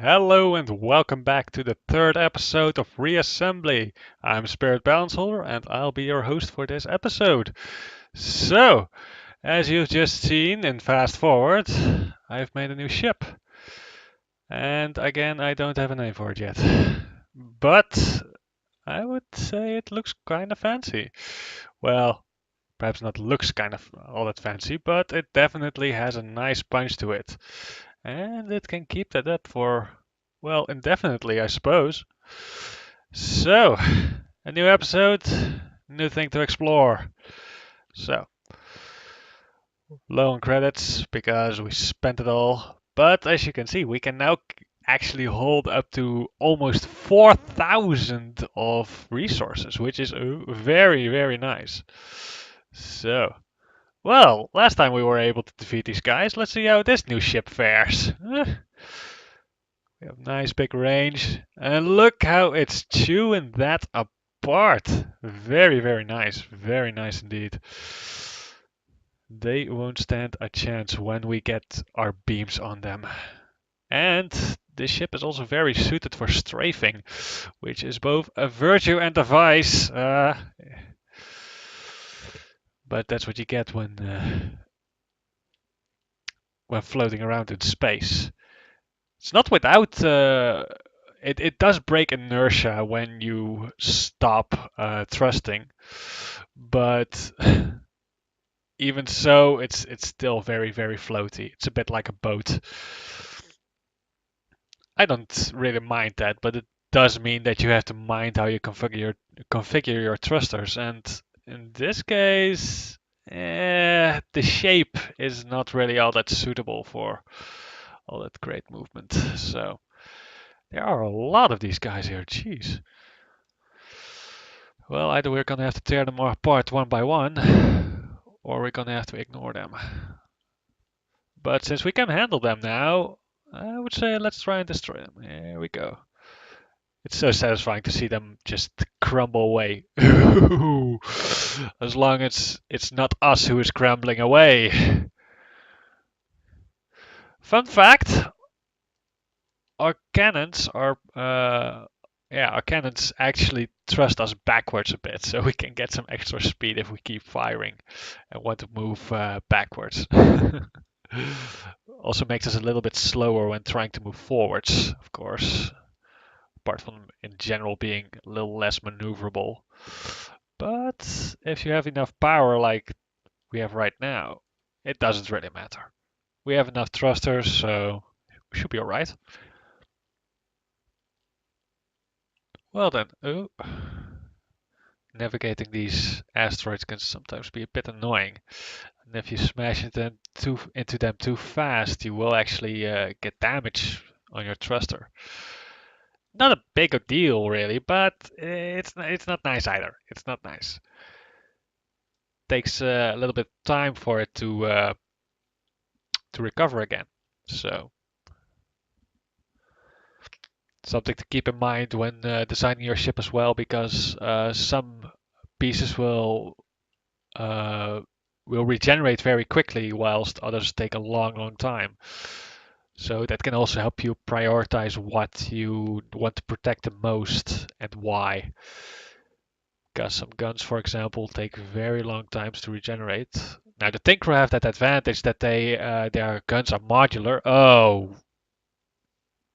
Hello and welcome back to the third episode of Reassembly. I'm Spirit Balanceholder and I'll be your host for this episode. So, as you've just seen in Fast Forward, I've made a new ship. And again, I don't have a name for it yet. But I would say it looks kind of fancy. Well, perhaps not looks kind of all that fancy, but it definitely has a nice punch to it. And it can keep that up for, well, indefinitely, I suppose. So, a new episode, new thing to explore. So, low on credits because we spent it all. But as you can see, we can now actually hold up to almost 4,000 of resources, which is very, very nice. So, well, last time we were able to defeat these guys. Let's see how this new ship fares. We have nice big range. And look how it's chewing that apart. Very, very nice. Very nice indeed. They won't stand a chance when we get our beams on them. And this ship is also very suited for strafing, which is both a virtue and a vice. But that's what you get when floating around in space. It's not without. It does break inertia when you stop thrusting, but even so, it's still very very floaty. It's a bit like a boat. I don't really mind that, but it does mean that you have to mind how you configure your thrusters, and in this case, the shape is not really all that suitable for all that great movement. So. There are a lot of these guys here, jeez. Well, either we're gonna have to tear them apart one by one, or we're gonna have to ignore them. But since we can handle them now, I would say let's try and destroy them. Here we go. It's so satisfying to see them just crumble away. As long as it's not us who is crumbling away. Fun fact, our cannons are our cannons actually thrust us backwards a bit, so we can get some extra speed if we keep firing and want to move backwards. Also makes us a little bit slower when trying to move forwards, of course, apart from in general being a little less maneuverable. But if you have enough power like we have right now, it doesn't really matter. We have enough thrusters, so we should be alright. Well then, oh, navigating these asteroids can sometimes be a bit annoying. And if you smash into them too fast, you will actually get damage on your thruster. Not a big a deal really, but it's not nice either. It's not nice. Takes a little bit of time for it to recover again. So something to keep in mind when designing your ship as well, because some pieces will regenerate very quickly, whilst others take a long, long time. So that can also help you prioritize what you want to protect the most and why. Because some guns, for example, take very long times to regenerate. Now the Tinkrell have that advantage that their guns are modular. Oh,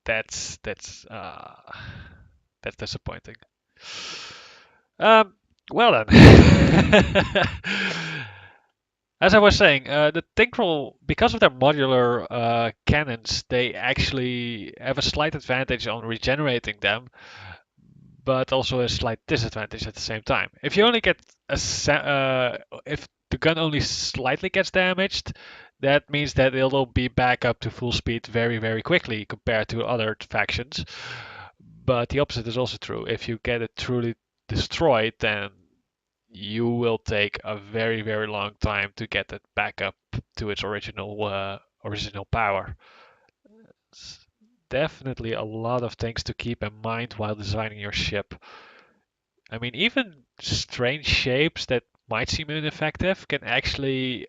that's disappointing. Um, well then. As I was saying, the Tinkrell, because of their modular cannons, they actually have a slight advantage on regenerating them, but also a slight disadvantage at the same time. If you only get if the gun only slightly gets damaged, that means that it'll be back up to full speed very, very quickly compared to other factions. But the opposite is also true. If you get it truly destroyed, then you will take a very, very long time to get it back up to its original power. It's definitely a lot of things to keep in mind while designing your ship. I mean, even strange shapes that might seem ineffective can actually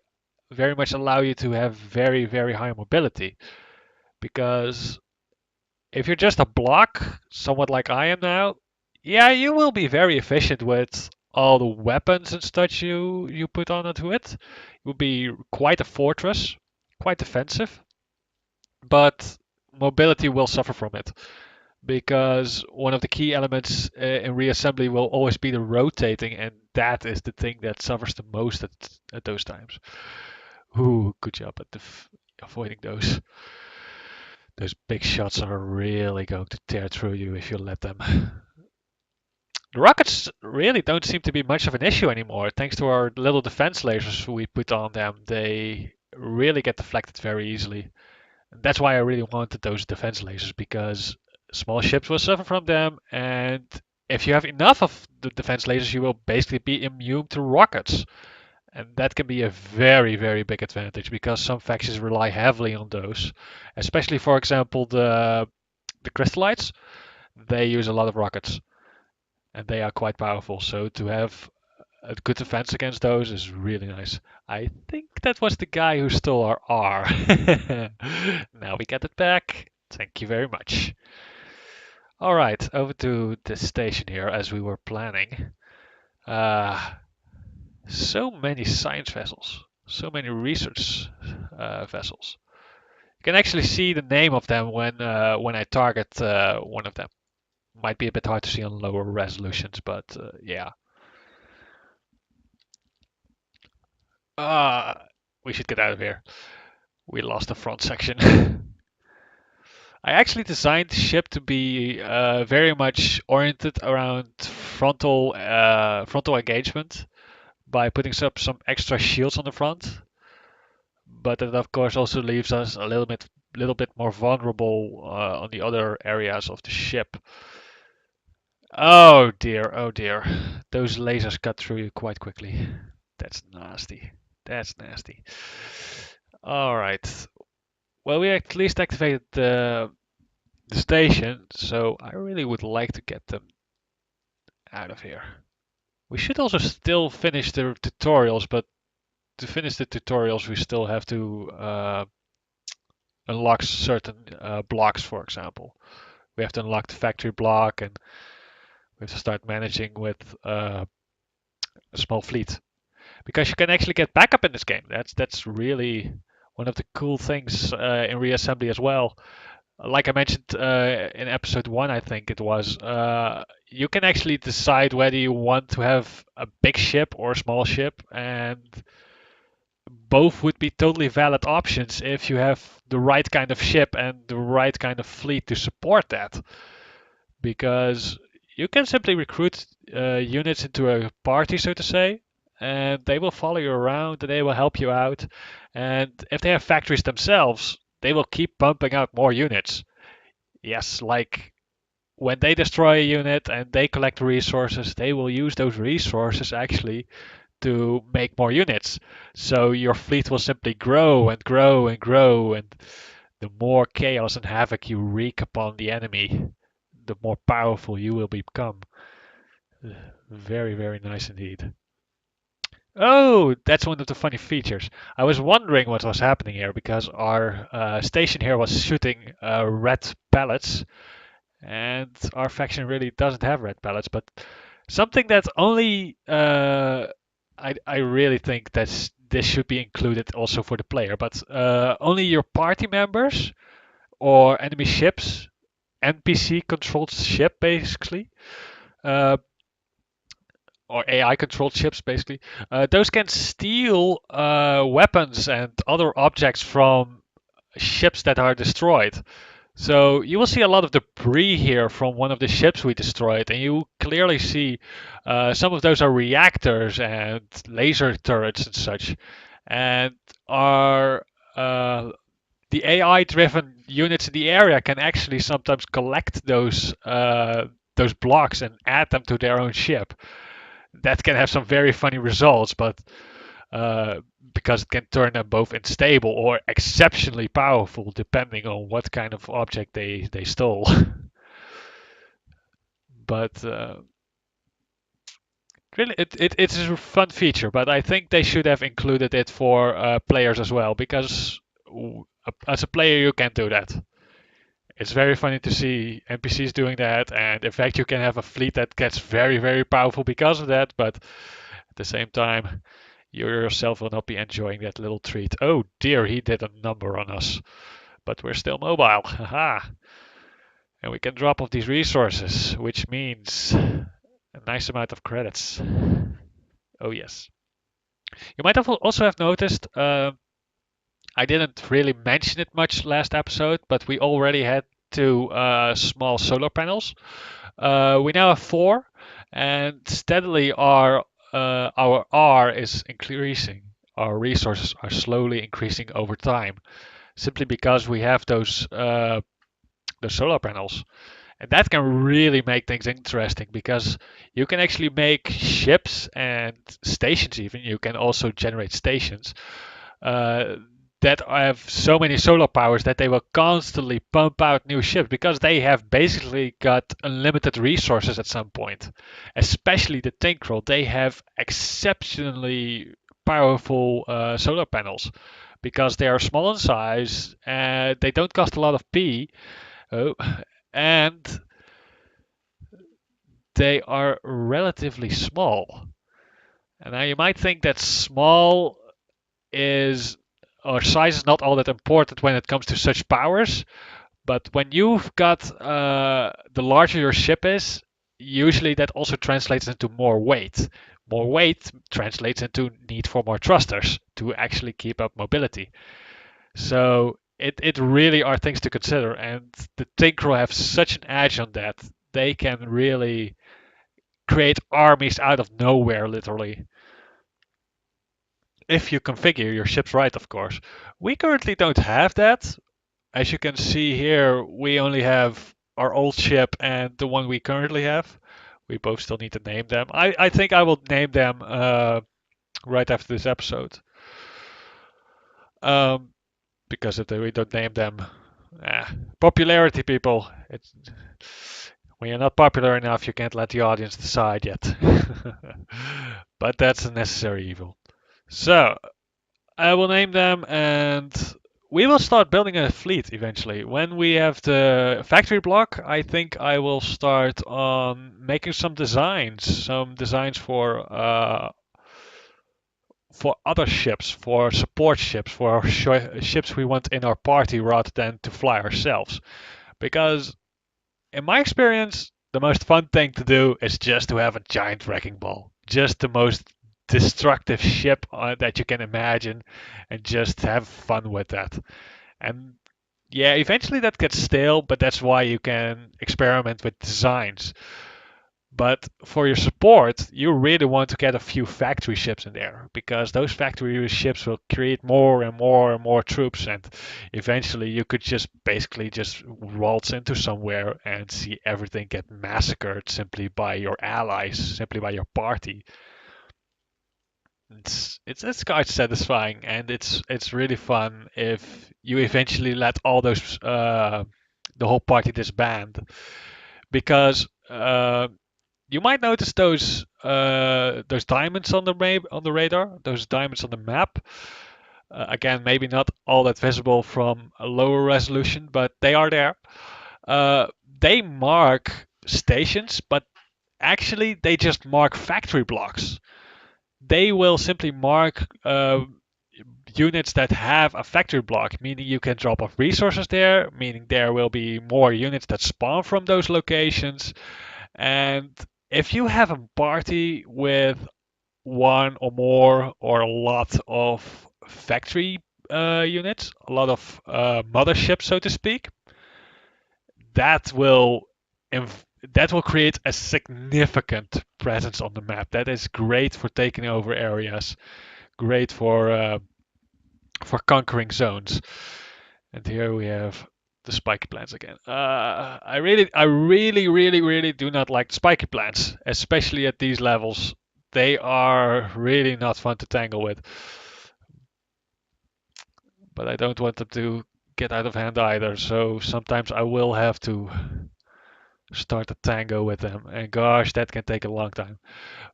very much allow you to have very, very high mobility. Because If you're just a block, somewhat like I am now, yeah, you will be very efficient with all the weapons and such you put onto it. It will be quite a fortress, quite defensive, but mobility will suffer from it because one of the key elements in reassembly will always be the rotating, and that is the thing that suffers the most at those times. Ooh, good job at avoiding those. Those big shots are really going to tear through you if you let them. The rockets really don't seem to be much of an issue anymore. Thanks to our little defense lasers we put on them, they really get deflected very easily. And that's why I really wanted those defense lasers, because small ships will suffer from them, and if you have enough of the defense lasers, you will basically be immune to rockets. And that can be a very, very big advantage because some factions rely heavily on those. Especially, for example, the crystallites. They use a lot of rockets, and they are quite powerful. So to have a good defense against those is really nice. I think that was the guy who stole our R. Now we get it back. Thank you very much. All right, over to the station here as we were planning. Uh, so many science vessels, so many research vessels. You can actually see the name of them when I target one of them. Might be a bit hard to see on lower resolutions, but yeah. Uh, we should get out of here. We lost the front section. I actually designed the ship to be very much oriented around frontal engagement by putting up some extra shields on the front. But it of course also leaves us a little bit more vulnerable on the other areas of the ship. Oh dear, oh dear. Those lasers cut through you quite quickly. That's nasty. That's nasty. All right. Well, we at least activated the station, so I really would like to get them out of here. We should also still finish the tutorials, but to finish the tutorials, we still have to unlock certain blocks, for example. We have to unlock the factory block, and we have to start managing with a small fleet. Because you can actually get backup in this game. That's really one of the cool things in reassembly as well. Like I mentioned in episode 1, I think it was, you can actually decide whether you want to have a big ship or a small ship, and both would be totally valid options if you have the right kind of ship and the right kind of fleet to support that. Because you can simply recruit units into a party, so to say, and they will follow you around and they will help you out. And if they have factories themselves, they will keep pumping out more units. Yes, like when they destroy a unit and they collect resources, they will use those resources actually to make more units. So your fleet will simply grow and grow and grow, and the more chaos and havoc you wreak upon the enemy, the more powerful you will become. Very, very nice indeed. Oh, that's one of the funny features. I was wondering what was happening here because our station here was shooting red pellets, and our faction really doesn't have red pellets. But something that only I really think that this should be included also for the player, but only your party members or enemy ships, NPC controlled ship basically, uh, or AI controlled ships basically, those can steal weapons and other objects from ships that are destroyed. So you will see a lot of debris here from one of the ships we destroyed, and you clearly see some of those are reactors and laser turrets and such. And our the AI-driven units in the area can actually sometimes collect those blocks and add them to their own ship. That can have some very funny results, but because it can turn them both unstable or exceptionally powerful depending on what kind of object they stole. But really, it's a fun feature, but I think they should have included it for players as well, because as a player you can't do that. It's very funny to see NPCs doing that, and in fact, you can have a fleet that gets very, very powerful because of that, but at the same time, you yourself will not be enjoying that little treat. Oh dear, he did a number on us, but we're still mobile. Haha. And we can drop off these resources, which means a nice amount of credits. Oh yes. You might have also have noticed, I didn't really mention it much last episode, but we already had two small solar panels. We now have four, and steadily our R is increasing. Our resources are slowly increasing over time, simply because we have those solar panels. And that can really make things interesting because you can actually make ships and stations even. You can also generate stations uh, that have so many solar powers that they will constantly pump out new ships because they have basically got unlimited resources at some point. Especially the Tinkrell, they have exceptionally powerful solar panels because they are small in size, they don't cost a lot of P, oh, and they are relatively small. And now you might think that small is or size is not all that important when it comes to such powers, but when you've got the larger your ship is, usually that also translates into more weight. More weight translates into need for more thrusters to actually keep up mobility. So it really are things to consider, and the Tinker have such an edge on that. They can really create armies out of nowhere, literally. If you configure your ships right, of course. We currently don't have that. As you can see here, we only have our old ship and the one we currently have. We both still need to name them. I think I will name them right after this episode. Um, because if we don't name them, popularity, people. When you're not popular enough, you can't let the audience decide yet. But that's a necessary evil. So, I will name them and we will start building a fleet eventually. When we have the factory block, I think I will start on making some designs for other ships, for support ships, for ships we want in our party rather than to fly ourselves. Because in my experience, the most fun thing to do is just to have a giant wrecking ball. Just the most destructive ship that you can imagine and just have fun with that. And yeah, eventually that gets stale, but that's why you can experiment with designs. But for your support, you really want to get a few factory ships in there because those factory ships will create more and more and more troops, and eventually you could just basically just waltz into somewhere and see everything get massacred simply by your allies, simply by your party. It's quite satisfying, and it's really fun if you eventually let all those the whole party disband because you might notice those diamonds on the radar, those diamonds on the map. Again, maybe not all that visible from a lower resolution, but they are there. Uh, they mark stations, but actually they just mark factory blocks. They will simply mark units that have a factory block, meaning you can drop off resources there, meaning there will be more units that spawn from those locations. And if you have a party with one or more or a lot of factory units, a lot of motherships, so to speak, that will that will create a significant presence on the map. That is great for taking over areas, great for conquering zones. And here we have the spiky plants again. I really do not like spiky plants, especially at these levels. They are really not fun to tangle with. But I don't want them to get out of hand either, so sometimes I will have to start a tango with them. And gosh, that can take a long time.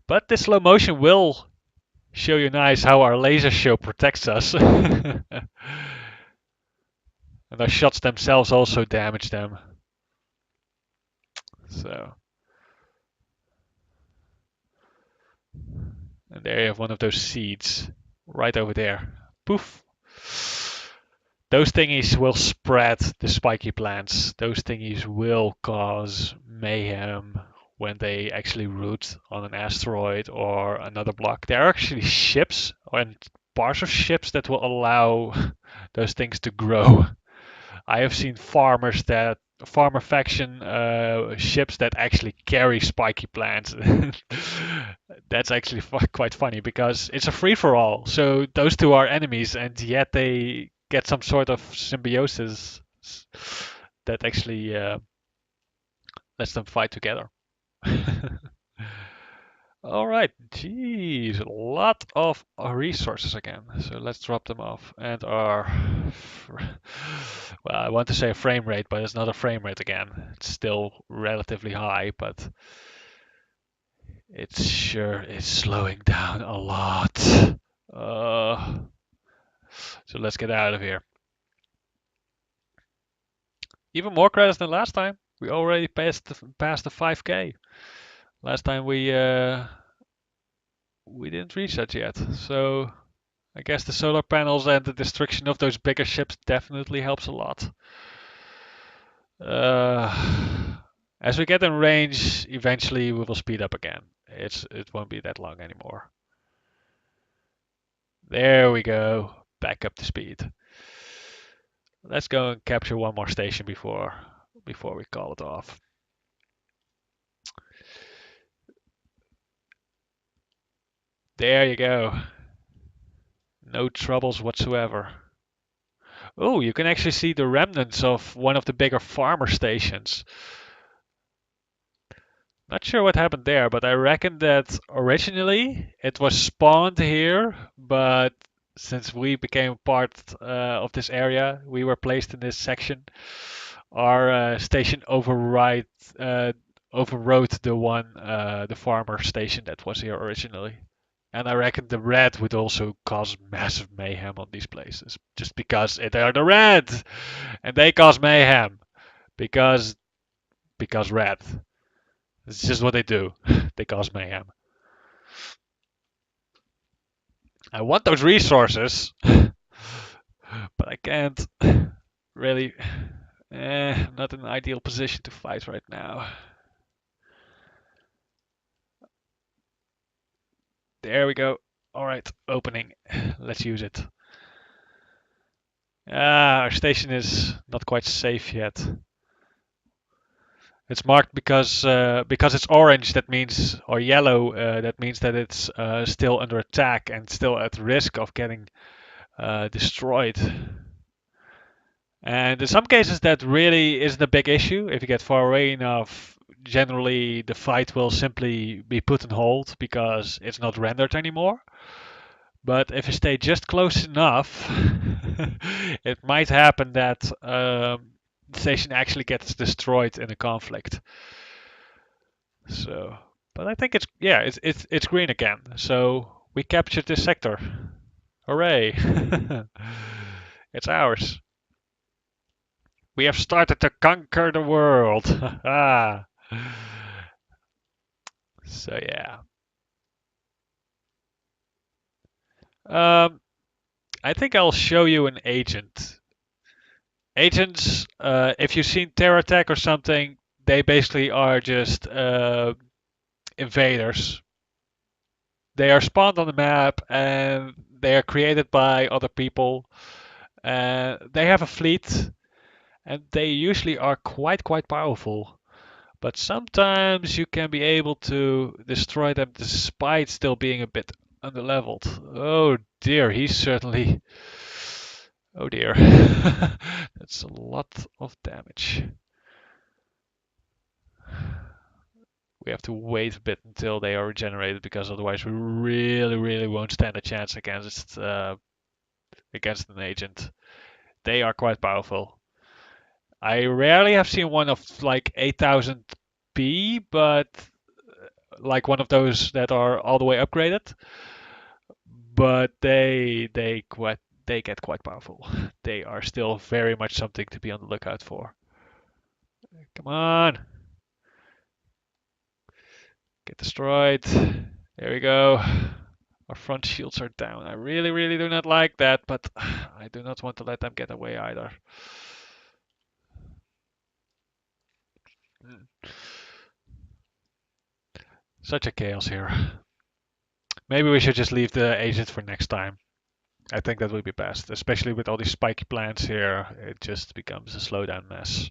But this slow motion will show you nice how our laser show protects us. And those shots themselves also damage them. So, and there you have one of those seeds right over there. Poof. Those thingies will spread the spiky plants. Those thingies will cause mayhem when they actually root on an asteroid or another block. There are actually ships and parts of ships that will allow those things to grow. I have seen farmer faction ships that actually carry spiky plants. That's actually quite funny because it's a free for all. So those two are enemies, and yet they get some sort of symbiosis that actually lets them fight together. All right, geez, a lot of resources again. So let's drop them off. And our, well, I want to say a frame rate, but it's not a frame rate again. It's still relatively high, but it sure is slowing down a lot. So let's get out of here. Even more credits than last time. We already passed the 5K. Last time we didn't reach that yet. So I guess the solar panels and the destruction of those bigger ships definitely helps a lot. As we get in range, eventually we will speed up again. It won't be that long anymore. There we go. Back up to speed. Let's go and capture one more station before we call it off. There you go. No troubles whatsoever. Oh, you can actually see the remnants of one of the bigger farmer stations. Not sure what happened there, but I reckon that originally it was spawned here, but since we became part of this area, we were placed in this section. Our station overrode the farmer station that was here originally. And I reckon the red would also cause massive mayhem on these places, just because they are the red, and they cause mayhem because red. It's just what they do. They cause mayhem. I want those resources, but I can't really. I'm not in an ideal position to fight right now. There we go. All right, opening. Let's use it. Our station is not quite safe yet. It's marked because it's orange. That means, or yellow. That means that it's still under attack and still at risk of getting destroyed. And in some cases, that really isn't a big issue. If you get far away enough, generally the fight will simply be put on hold because it's not rendered anymore. But if you stay just close enough, it might happen that the station actually gets destroyed in a conflict. So, but I think it's green again. So we captured this sector. Hooray! It's ours. We have started to conquer the world. So yeah. I think I'll show you an agent. Agents, if you've seen Terror Attack or something, they basically are just invaders. They are spawned on the map and they are created by other people. They have a fleet and they usually are quite powerful. But sometimes you can be able to destroy them despite still being a bit underleveled. Oh dear, he's certainly... Oh dear. That's a lot of damage. We have to wait a bit until they are regenerated because otherwise we really won't stand a chance against an agent. They are quite powerful. I rarely have seen one of like 8000 P, but like one of those that are all the way upgraded. But they get quite powerful. They are still very much something to be on the lookout for. Come on. Get destroyed. There we go. Our front shields are down. I really, really do not like that, but I do not want to let them get away either. Such a chaos here. Maybe we should just leave the agent for next time. I think that would be best, especially with all these spiky plants here. It just becomes a slowdown mess.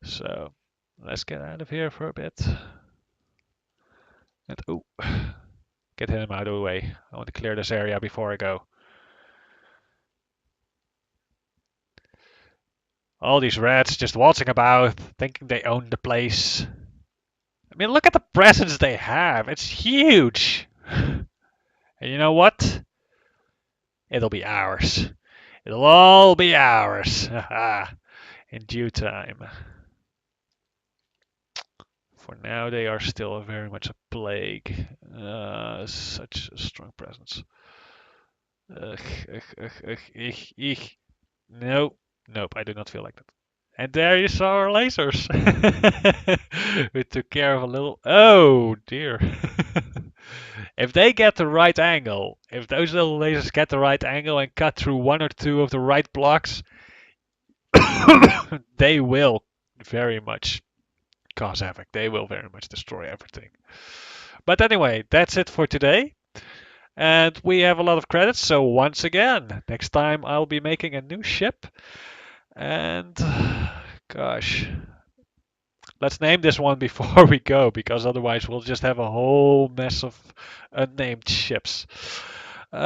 So let's get out of here for a bit. And oh, get him out of the way. I want to clear this area before I go. All these rats just waltzing about, thinking they own the place. I mean, look at the presence they have. It's huge. And you know what? It'll be ours. It'll all be ours. In due time. For now, they are still very much a plague. Such a strong presence. Ugh, ugh, ugh, ugh, Nope, nope, I do not feel like that. And there you saw our lasers. We took care of a little. Oh dear. If they get the right angle, if those little lasers get the right angle and cut through one or two of the right blocks, they will very much cause havoc. They will very much destroy everything. But anyway, that's it for today. And we have a lot of credits, so once again, next time I'll be making a new ship. And gosh, let's name this one before we go, because otherwise we'll just have a whole mess of unnamed ships. It's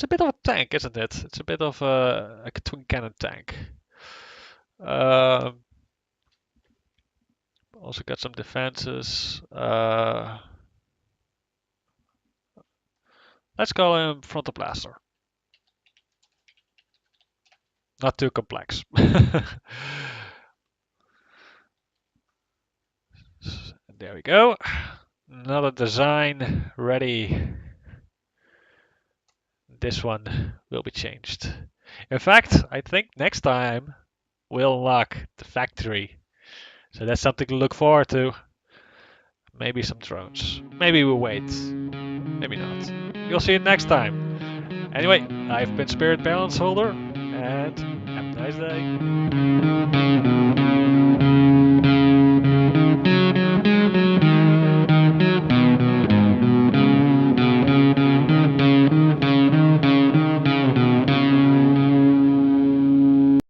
a bit of a tank, isn't it? It's a bit of a twin cannon tank. Also got some defenses. Let's call him frontal blaster. Not too complex. There we go. Another design ready. This one will be changed. In fact, I think next time we'll unlock the factory. So that's something to look forward to. Maybe some drones. Maybe we'll wait. Maybe not. You'll see it next time. Anyway, I've been Spirit Balance Holder, and have a nice day.